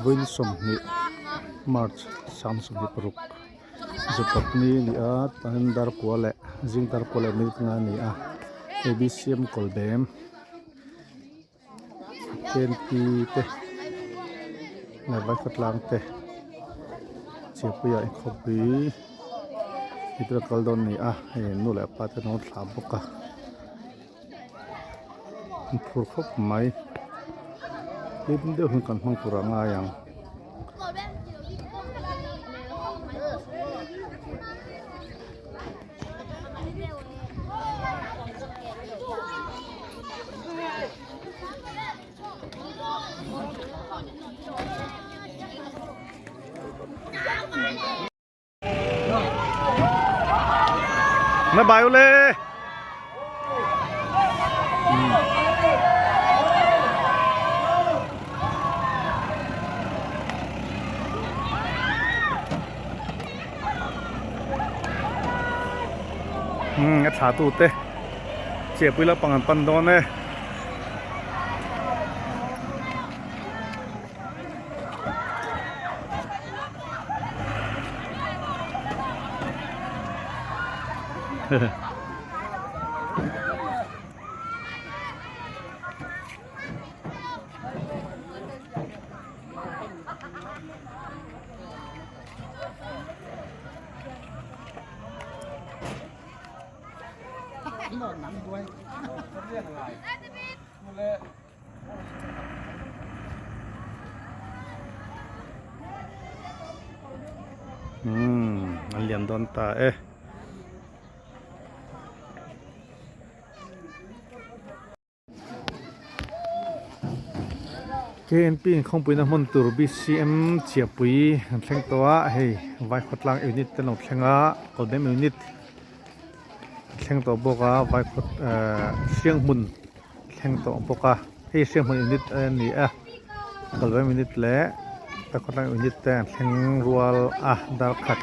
Win som ni March sam som ni paruk zupat ni a tan dar kwale jing dar kwale mi nga ni a ABCM kolbem KNP te na vai khatlang te chepuya Inkhawmpui itra kaldon ni a nu le pa te no thla boka phur khop mai lim de hun kan hmang pura nga yang nó bài lên cái thả tụ tê chế bây là bằng pan đó nè liền đón ta e KNP Inkhawmpui na mun tur BCM chiapui thleng towa hei vai khotlang unit te no thlenga kolbem unit thleng to boka vai khot siang mun thleng to boka hei siang mun unit ni a kolbem unit le ta khotlang unit te thleng rual a dar khat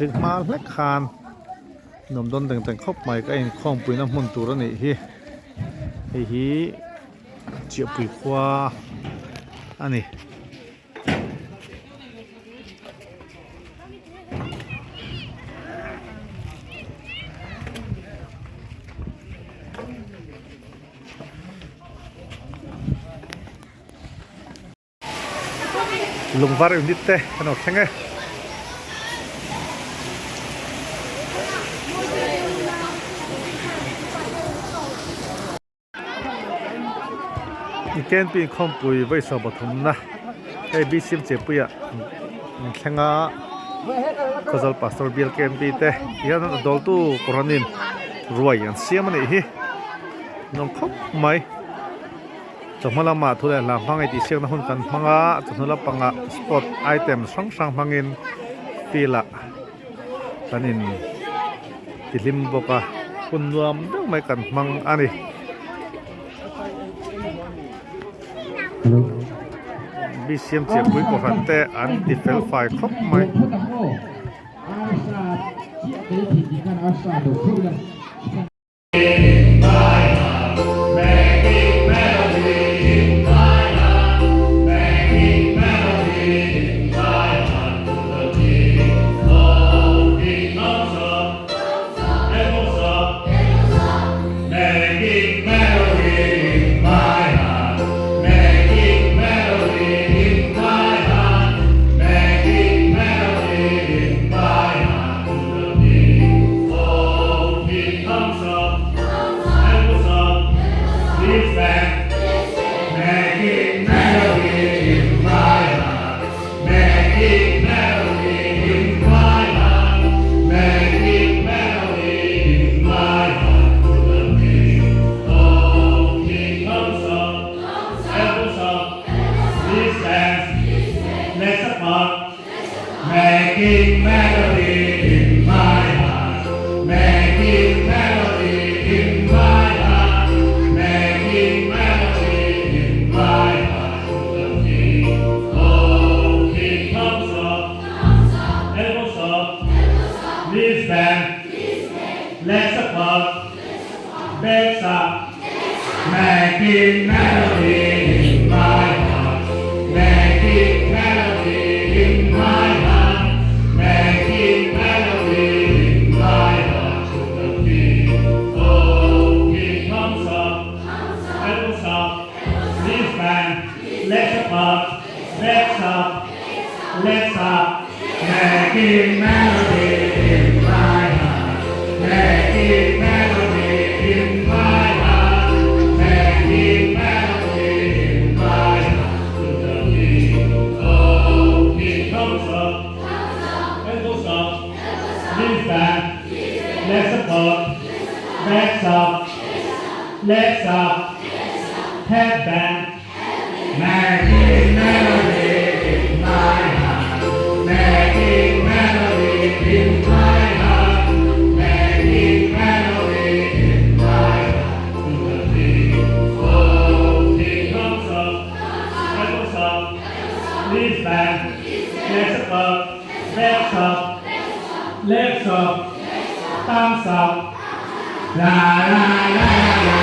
rik mal hlek khan nom don teng teng khop mai ka Inkhawmpui na mun tur ani hi hei hi chiapui khwa ani lungvar unit te kanok thenge KNP Inkhawmpui vai sa bathum na ABCM chepuya thlenga Khawzawl pastor Bial KNP te yan dol tu koranin ruai an siam ani hi nong khop mai chomala ma thule la mangai ti siang na hun kan manga chunula panga sport item sang mangin pila tanin tilim boka kunwam dang mai kan mang ani BCM chepuy ko hante an tifel fai khop mai Making melody in my heart, making melody in my heart, making melody in my heart. Legs up, legs up, legs up, making melody in my heart, making melody in my heart, making melody in my heart. To the beat of Inkhawmpui, and goes up, leans back, legs up, legs up, legs up, head back. Making melody in my heart, making melody in my heart, making melody in my heart. To the beat of Inkhawmpui, and goes up, leans back, legs up, legs up, legs up, thumbs up, la la la la la.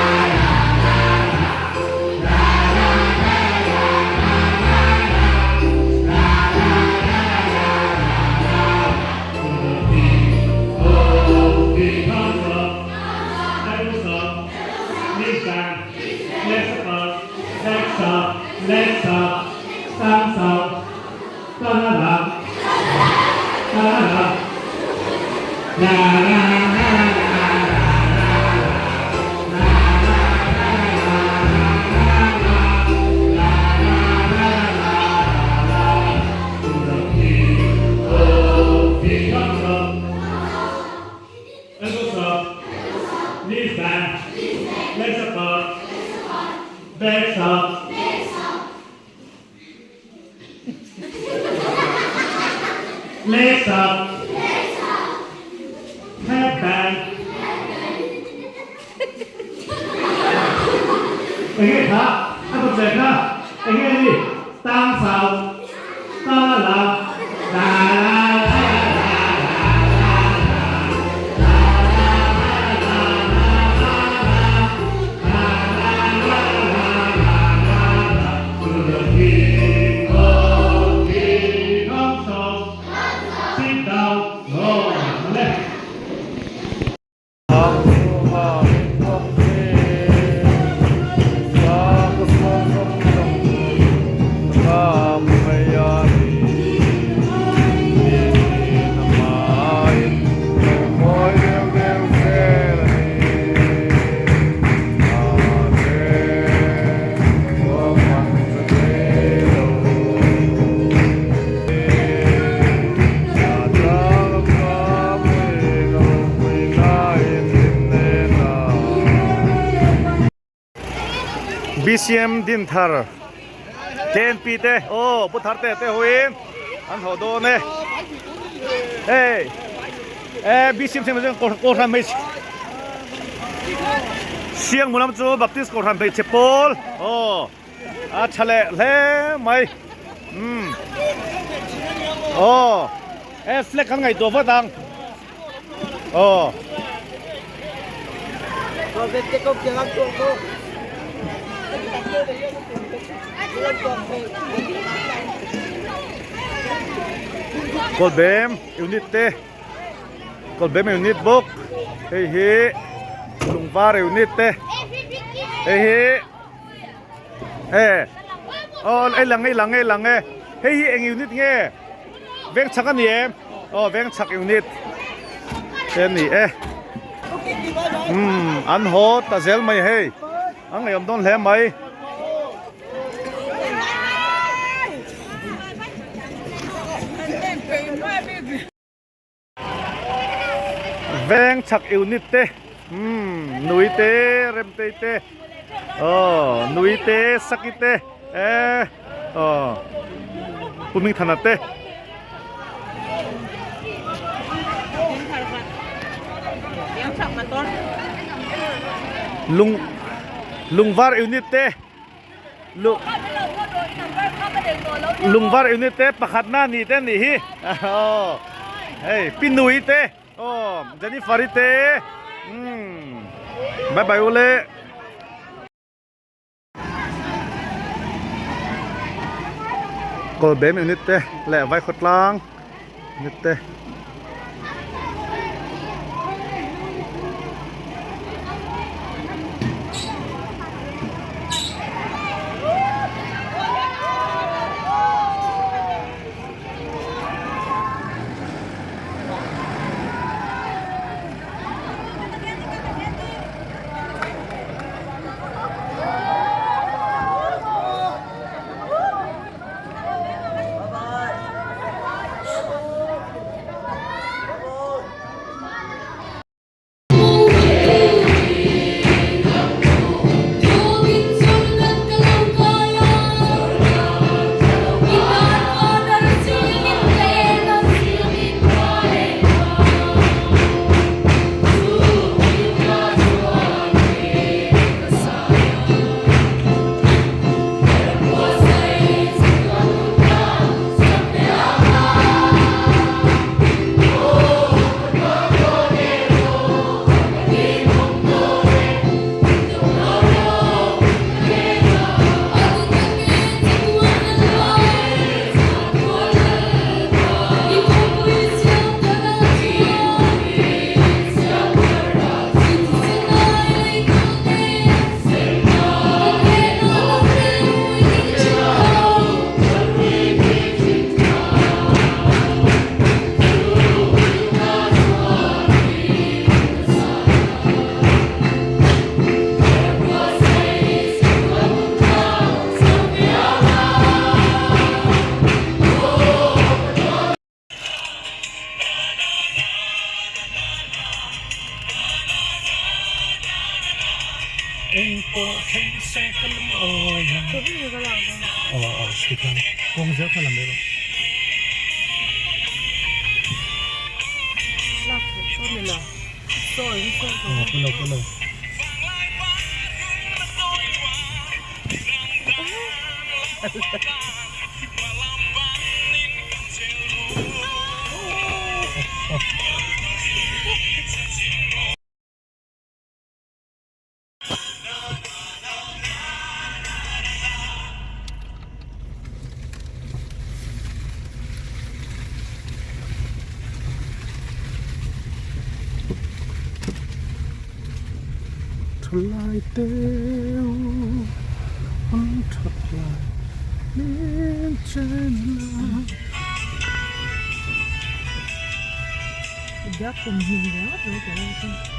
Legs up, thumbs up, la la la, la la la, la la la Legs up, legs up, head back. Anh nghe hả? Anh tập luyện hả? Anh nghe đi. Tam sào, ta la la la. BCM din thar KNP te bu thar te huin an ho do ne hey BCM sem ko than mai siang mulam chu baptist ko than bai chepol a chale le mai flag kan ngai do va dang Ko vete ko kya ko Kolbem unit te Kolbem unit book hey lungvar unit te hey ai lang hey eng unit nge veng chak ani em veng chak unit ten ni an ho ta zel mai hey ang ngayom don le mai veng chak unit te nui te rem te nui te sakite puming thanate lungvar unit te lungvar unit te pakhat na ni te ni hi hey pinui te jani farite bye bye ole Kolbem unit te le vai khotlang unit te Tikan. Kung siya ka lang meron. Pulau. Try teo on top line Minchana. Gác cùng nhìn đó rồi trời ơi.